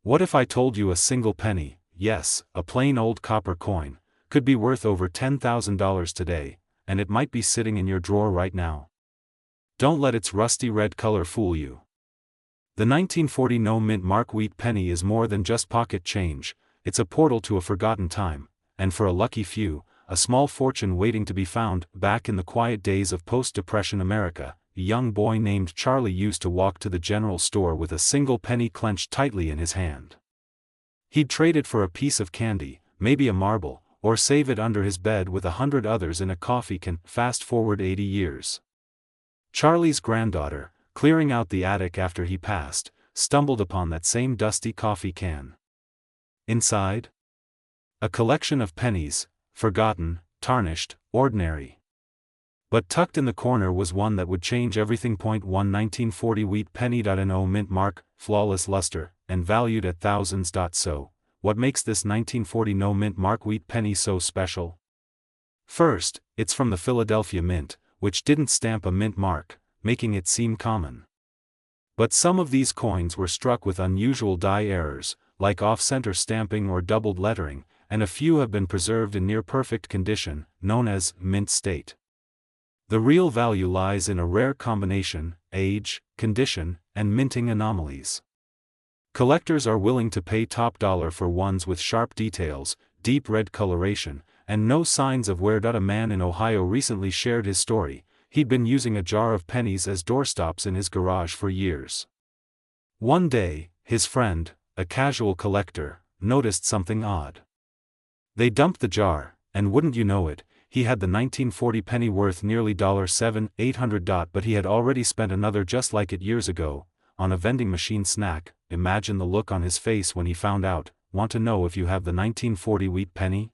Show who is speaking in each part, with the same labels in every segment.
Speaker 1: What if I told you a single penny, yes, a plain old copper coin, could be worth over $10,000 today, and it might be sitting in your drawer right now? Don't let its rusty red color fool you. The 1940 no-mint mark wheat penny is more than just pocket change, it's a portal to a forgotten time, and for a lucky few, a small fortune waiting to be found. Back in the quiet days of post-Depression America, a young boy named Charlie used to walk to the general store with a single penny clenched tightly in his hand. He'd trade it for a piece of candy, maybe a marble, or save it under his bed with 100 others in a coffee can. Fast forward 80 years. Charlie's granddaughter, clearing out the attic after he passed, stumbled upon that same dusty coffee can. Inside? A collection of pennies, forgotten, tarnished, ordinary. But tucked in the corner was one that would change everything. 1940 wheat penny. No mint mark, flawless luster, and valued at thousands. So, what makes this 1940 no mint mark wheat penny so special? First, it's from the Philadelphia Mint, which didn't stamp a mint mark, making it seem common. But some of these coins were struck with unusual die errors, like off-center stamping or doubled lettering, and a few have been preserved in near-perfect condition, known as mint state. The real value lies in a rare combination, age, condition, and minting anomalies. Collectors are willing to pay top dollar for ones with sharp details, deep red coloration, and no signs of wear. A man in Ohio recently shared his story. He'd been using a jar of pennies as doorstops in his garage for years. One day, his friend, a casual collector, noticed something odd. They dumped the jar, and wouldn't you know it, he had the 1940 penny worth nearly $7,800. But he had already spent another just like it years ago, on a vending machine snack. Imagine the look on his face when he found out. Want to know if you have the 1940 wheat penny?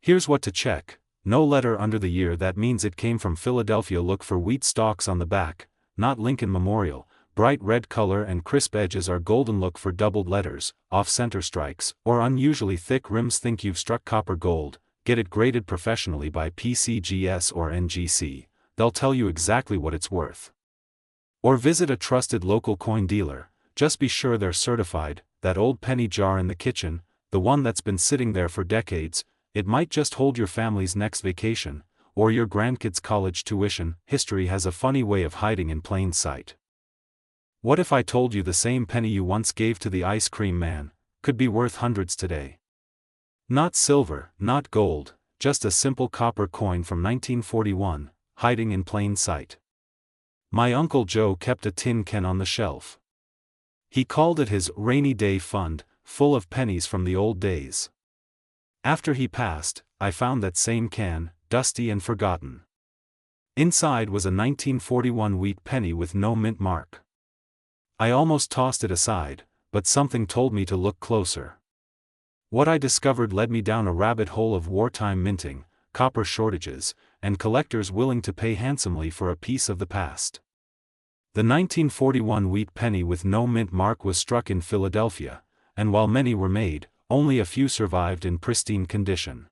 Speaker 1: Here's what to check: no letter under the year. That means it came from Philadelphia. Look for wheat stalks on the back, not Lincoln Memorial. Bright red color and crisp edges are golden. Look for doubled letters, off-center strikes, or unusually thick rims. Think you've struck copper gold. Get it graded professionally by PCGS or NGC. They'll tell you exactly what it's worth. Or visit a trusted local coin dealer. Just be sure they're certified. That old penny jar in the kitchen, the one that's been sitting there for decades, it might just hold your family's next vacation, or your grandkids' college tuition. History has a funny way of hiding in plain sight. What if I told you the same penny you once gave to the ice cream man could be worth hundreds today? Not silver, not gold, just a simple copper coin from 1941, hiding in plain sight. My Uncle Joe kept a tin can on the shelf. He called it his rainy day fund, full of pennies from the old days. After he passed, I found that same can, dusty and forgotten. Inside was a 1941 wheat penny with no mint mark. I almost tossed it aside, but something told me to look closer. What I discovered led me down a rabbit hole of wartime minting, copper shortages, and collectors willing to pay handsomely for a piece of the past. The 1941 wheat penny with no mint mark was struck in Philadelphia, and while many were made, only a few survived in pristine condition.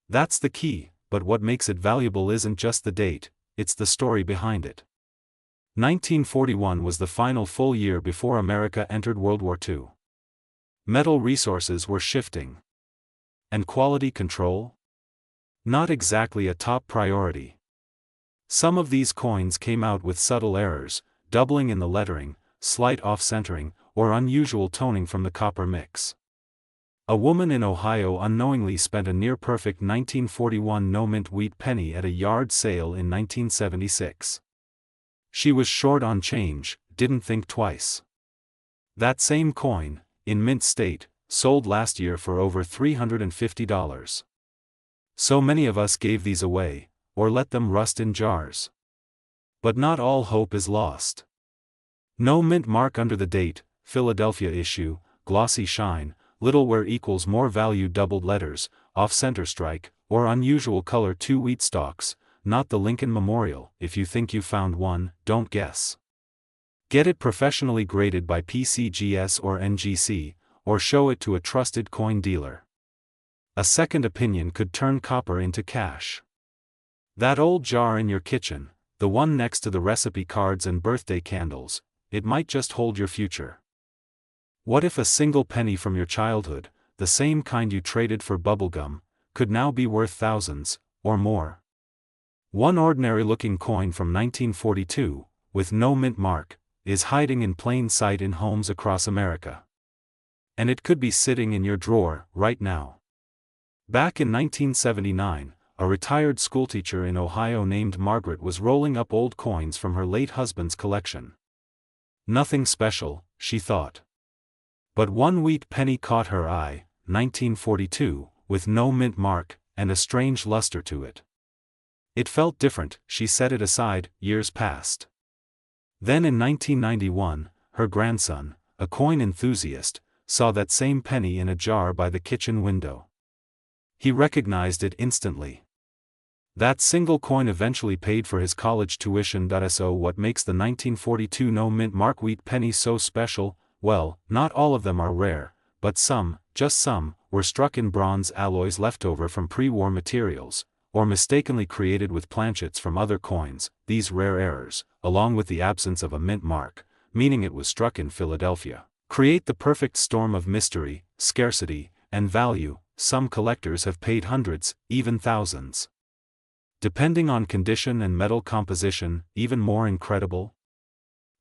Speaker 1: That's the key, but what makes it valuable isn't just the date, it's the story behind it. 1941 was the final full year before America entered World War II. Metal resources were shifting. And quality control? Not exactly a top priority. Some of these coins came out with subtle errors, doubling in the lettering, slight off-centering, or unusual toning from the copper mix. A woman in Ohio unknowingly spent a near-perfect 1941 no-mint wheat penny at a yard sale in 1976. She was short on change, didn't think twice. That same coin, in mint state, sold last year for over $350. So many of us gave these away, or let them rust in jars. But not all hope is lost. No mint mark under the date, Philadelphia issue, glossy shine, little wear equals more value. Doubled letters, off-center strike, or unusual color. 2 wheat stalks, not the Lincoln Memorial. If you think you found one, don't guess. Get it professionally graded by PCGS or NGC, or show it to a trusted coin dealer. A second opinion could turn copper into cash. That old jar in your kitchen, the one next to the recipe cards and birthday candles, it might just hold your future. What if a single penny from your childhood, the same kind you traded for bubblegum, could now be worth thousands, or more? One ordinary-looking coin from 1942, with no mint mark, is hiding in plain sight in homes across America. And it could be sitting in your drawer, right now. Back in 1979, a retired schoolteacher in Ohio named Margaret was rolling up old coins from her late husband's collection. Nothing special, she thought. But one wheat penny caught her eye, 1942, with no mint mark, and a strange luster to it. It felt different. She set it aside. Years passed. Then in 1991, her grandson, a coin enthusiast, saw that same penny in a jar by the kitchen window. He recognized it instantly. That single coin eventually paid for his college tuition. So what makes the 1942 no mint mark wheat penny so special? Well, not all of them are rare, but some, just some, were struck in bronze alloys left over from pre-war materials, or mistakenly created with planchets from other coins. These rare errors, along with the absence of a mint mark, meaning it was struck in Philadelphia, create the perfect storm of mystery, scarcity, and value. Some collectors have paid hundreds, even thousands. Depending on condition and metal composition, even more incredible.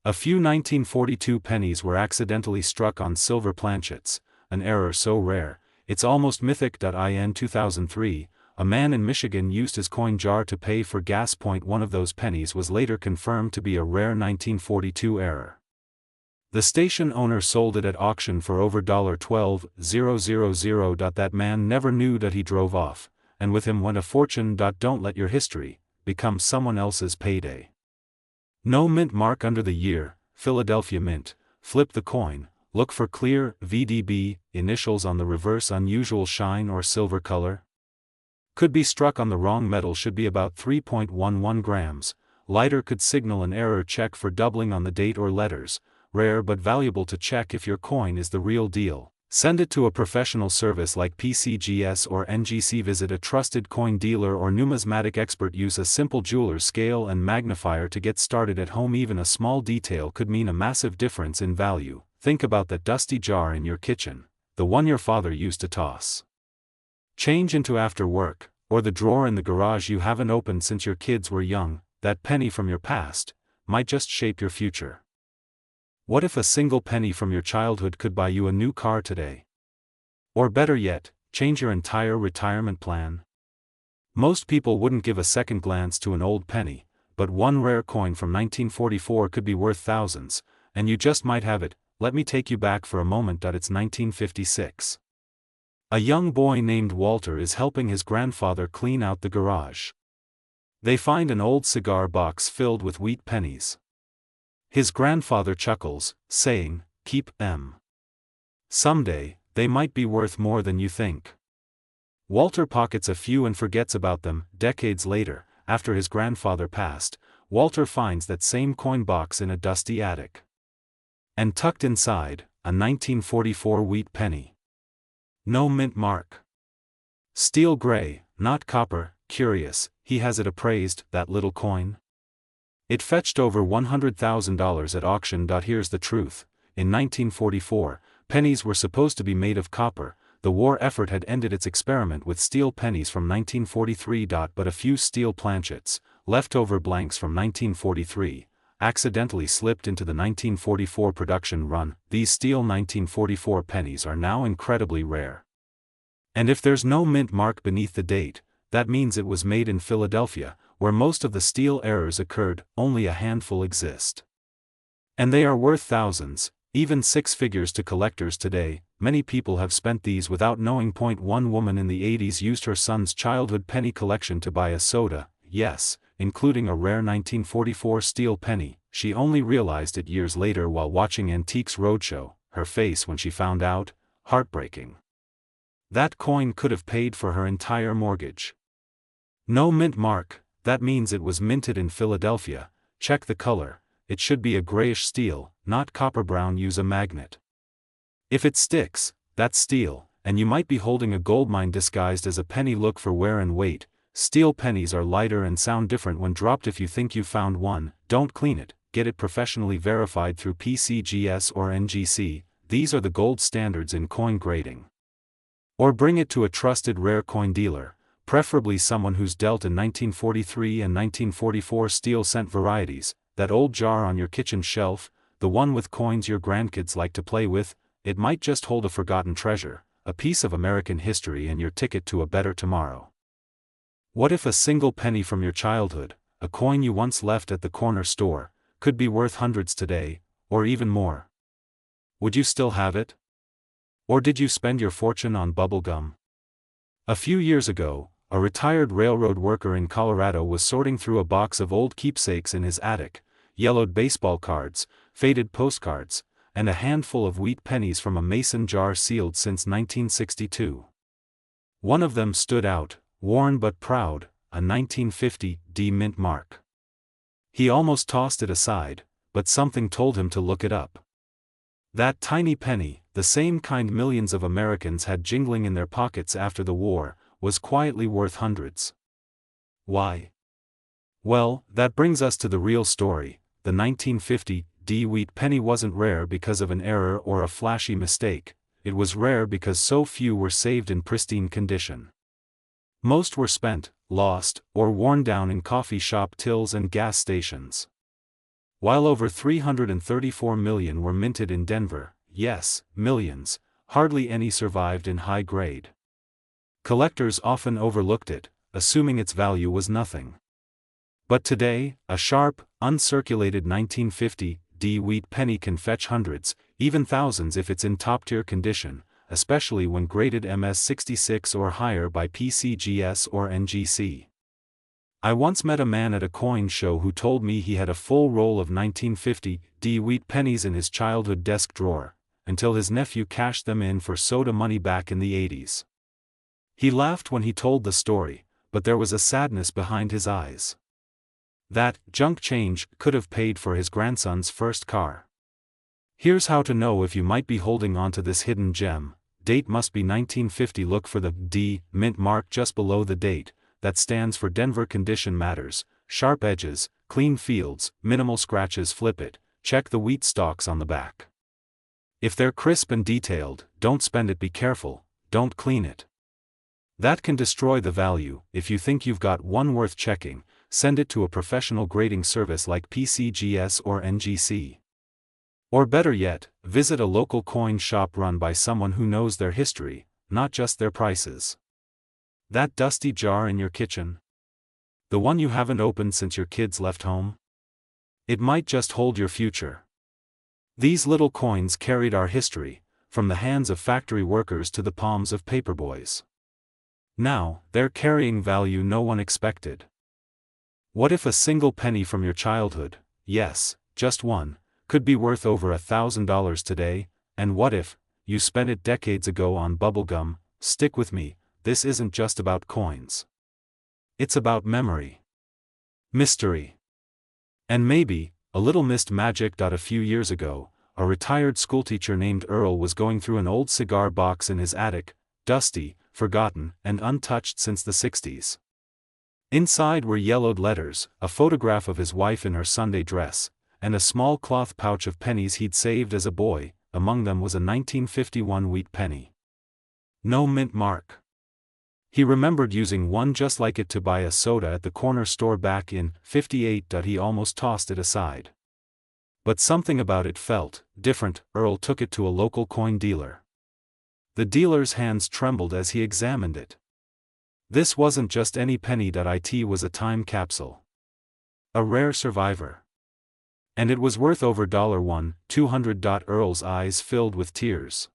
Speaker 1: A few 1942 pennies were accidentally struck on silver planchets, an error so rare, it's almost mythic. In 2003, a man in Michigan used his coin jar to pay for gas. One of those pennies was later confirmed to be a rare 1942 error. The station owner sold it at auction for over $12,000. That man never knew that he drove off, and with him went a fortune. Don't let your history become someone else's payday. No mint mark under the year, Philadelphia Mint. Flip the coin, look for clear VDB initials on the reverse. Unusual shine or silver color. Could be struck on the wrong metal. Should be about 3.11 grams. Lighter could signal an error. Check for doubling on the date or letters. Rare but valuable to check if your coin is the real deal. Send it to a professional service like PCGS or NGC. Visit a trusted coin dealer or numismatic expert. Use a simple jeweler's scale and magnifier to get started at home. Even a small detail could mean a massive difference in value. Think about that dusty jar in your kitchen, the one your father used to toss change into after work, or the drawer in the garage you haven't opened since your kids were young. That penny from your past might just shape your future. What if a single penny from your childhood could buy you a new car today? Or better yet, change your entire retirement plan? Most people wouldn't give a second glance to an old penny, but one rare coin from 1944 could be worth thousands, and you just might have it. Let me take you back for a moment. It's 1956. A young boy named Walter is helping his grandfather clean out the garage. They find an old cigar box filled with wheat pennies. His grandfather chuckles, saying, "Keep them. Someday, they might be worth more than you think." Walter pockets a few and forgets about them. Decades later, after his grandfather passed, Walter finds that same coin box in a dusty attic. And tucked inside, a 1944 wheat penny. No mint mark. Steel gray, not copper. Curious, he has it appraised, that little coin. It fetched over $100,000 at auction. Here's the truth. In 1944, pennies were supposed to be made of copper. The war effort had ended its experiment with steel pennies from 1943. But a few steel planchets, leftover blanks from 1943, accidentally slipped into the 1944 production run. These steel 1944 pennies are now incredibly rare. And if there's no mint mark beneath the date, that means it was made in Philadelphia, where most of the steel errors occurred. Only a handful exist. And they are worth thousands, even six figures to collectors today. Many people have spent these without knowing. One woman in the 80s used her son's childhood penny collection to buy a soda, yes, including a rare 1944 steel penny. She only realized it years later while watching Antiques Roadshow. Her face when she found out, heartbreaking. That coin could have paid for her entire mortgage. No mint mark. That means it was minted in Philadelphia. Check the color, it should be a grayish steel, not copper brown. Use a magnet. If it sticks, that's steel, and you might be holding a goldmine disguised as a penny. Look for wear and weight. Steel pennies are lighter and sound different when dropped. If you think you found one, don't clean it, get it professionally verified through PCGS or NGC. these are the gold standards in coin grading. Or bring it to a trusted rare coin dealer, preferably someone who's dealt in 1943 and 1944 steel cent varieties, that old jar on your kitchen shelf, the one with coins your grandkids like to play with. It might just hold a forgotten treasure, a piece of American history and your ticket to a better tomorrow. What if a single penny from your childhood, a coin you once left at the corner store, could be worth hundreds today, or even more? Would you still have it? Or did you spend your fortune on bubble gum? A few years ago, a retired railroad worker in Colorado was sorting through a box of old keepsakes in his attic, yellowed baseball cards, faded postcards, and a handful of wheat pennies from a mason jar sealed since 1962. One of them stood out, worn but proud, a 1950 D mint mark. He almost tossed it aside, but something told him to look it up. That tiny penny, the same kind millions of Americans had jingling in their pockets after the war, was quietly worth hundreds. Why? Well, that brings us to the real story. The 1950 D wheat penny wasn't rare because of an error or a flashy mistake, it was rare because so few were saved in pristine condition. Most were spent, lost, or worn down in coffee shop tills and gas stations. While over 334 million were minted in Denver, yes, millions, hardly any survived in high grade. Collectors often overlooked it, assuming its value was nothing. But today, a sharp, uncirculated 1950 D wheat penny can fetch hundreds, even thousands if it's in top-tier condition, especially when graded MS66 or higher by PCGS or NGC. I once met a man at a coin show who told me he had a full roll of 1950 D wheat pennies in his childhood desk drawer, until his nephew cashed them in for soda money back in the 80s. He laughed when he told the story, but there was a sadness behind his eyes. That junk change could have paid for his grandson's first car. Here's how to know if you might be holding on to this hidden gem. Date must be 1950. Look for the D mint mark just below the date. That stands for Denver Condition Matters. Sharp edges, clean fields, minimal scratches. Flip it, check the wheat stalks on the back. If they're crisp and detailed, don't spend it. Be careful, don't clean it. That can destroy the value. If you think you've got one worth checking, send it to a professional grading service like PCGS or NGC. Or better yet, visit a local coin shop run by someone who knows their history, not just their prices. That dusty jar in your kitchen? The one you haven't opened since your kids left home? It might just hold your future. These little coins carried our history, from the hands of factory workers to the palms of paperboys. Now, they're carrying value no one expected. What if a single penny from your childhood, yes, just one, could be worth over $1,000 today? And what if you spent it decades ago on bubblegum? Stick with me, this isn't just about coins. It's about memory, mystery, and maybe a little missed magic. A few years ago, a retired schoolteacher named Earl was going through an old cigar box in his attic, dusty, forgotten, and untouched since the 60s. Inside were yellowed letters, a photograph of his wife in her Sunday dress, and a small cloth pouch of pennies he'd saved as a boy. Among them was a 1951 wheat penny. No mint mark. He remembered using one just like it to buy a soda at the corner store back in '58. He almost tossed it aside. But something about it felt different. Earl took it to a local coin dealer. The dealer's hands trembled as he examined it. This wasn't just any penny. It was a time capsule. A rare survivor. And it was worth over $1,200. Earl's eyes filled with tears.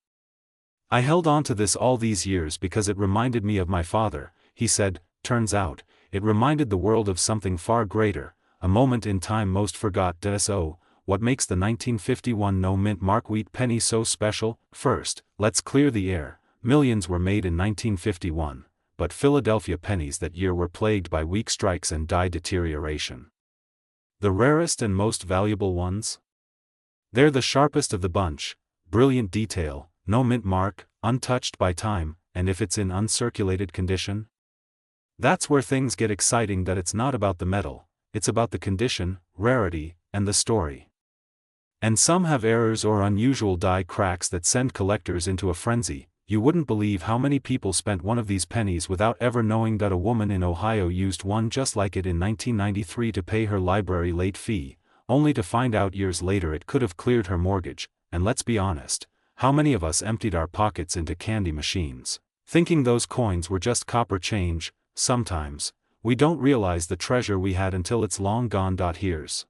Speaker 1: I held on to this all these years because it reminded me of my father, he said. Turns out, it reminded the world of something far greater, a moment in time most forgot. So, what makes the 1951 no mint mark wheat penny so special? First, let's clear the air. Millions were made in 1951, but Philadelphia pennies that year were plagued by weak strikes and die deterioration. The rarest and most valuable ones? They're the sharpest of the bunch, brilliant detail, no mint mark, untouched by time, and if it's in uncirculated condition? That's where things get exciting. It's not about the metal, it's about the condition, rarity, and the story. And some have errors or unusual die cracks that send collectors into a frenzy. You wouldn't believe how many people spent one of these pennies without ever knowing that a woman in Ohio used one just like it in 1993 to pay her library late fee, only to find out years later it could have cleared her mortgage. And let's be honest, how many of us emptied our pockets into candy machines, thinking those coins were just copper change? Sometimes, we don't realize the treasure we had until it's long gone. Here's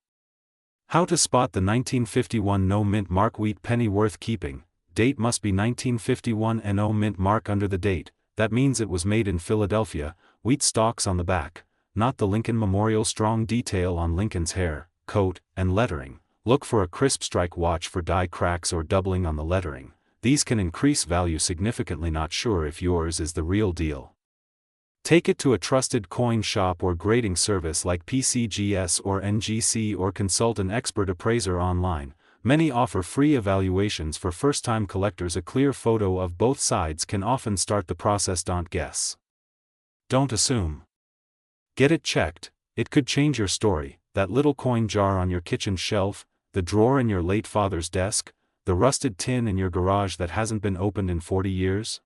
Speaker 1: how to spot the 1951 no mint mark wheat penny worth keeping. Date must be 1951 and no mint mark under the date. That means it was made in Philadelphia. Wheat stalks on the back, not the Lincoln Memorial strong detail on Lincoln's hair, coat, and lettering. Look for a crisp strike. Watch for die cracks or doubling on the lettering. These can increase value significantly. Not sure if yours is the real deal? Take it to a trusted coin shop or grading service like PCGS or NGC, or consult an expert appraiser online. Many offer free evaluations for first-time collectors. A clear photo of both sides can often start the process. Don't guess. Don't assume. Get it checked. It could change your story. That little coin jar on your kitchen shelf, the drawer in your late father's desk, the rusted tin in your garage that hasn't been opened in 40 years.